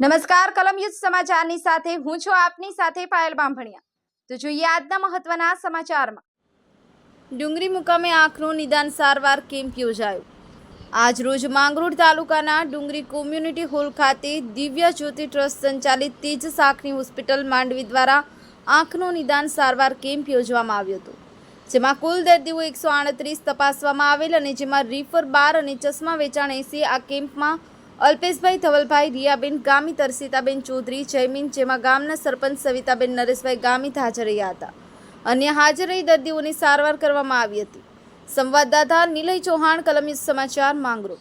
નમસ્કાર કલમયુદ્ધ સમાચારની સાથે હું છું આપની સાથે પાયલ બાંભણિયા। તો જોઈએ આજના મહત્વના સમાચારમાં। ડુંગરી મુકામે આંખનું નિદાન સારવાર કેમ્પ યોજાયો। આજ રોજ માંગરોળ તાલુકાના ડુંગરી કોમ્યુનિટી હોલ ખાતે દિવ્ય જ્યોતિ ટ્રસ્ટ સંચાલિત તેજ સાખની હોસ્પિટલ માંડવી દ્વારા આંખનું નિદાન સારવાર કેમ્પ યોજવામાં આવ્યો હતો, જેમાં કુલ દર્દીઓ 138 તપાસવામાં આવેલ અને જેમાં રીફર 12 અને ચશ્મા વેચાણ 80। આ કેમ્પમાં અલ્પેશભાઈ ધવલભાઈ, રિયાબેન ગામિત, અર્ષિતાબેન ચૌધરી, જયમીન, જેમાં ગામના સરપંચ સવિતાબેન નરેશભાઈ ગામિત હાજર રહ્યા હતા। અન્ય હાજર રહી દર્દીઓની સારવાર કરવામાં આવી હતી। સંવાદદાતા નિલય ચૌહાણ, કલમયુદ્ધ સમાચાર, માંગરોળ।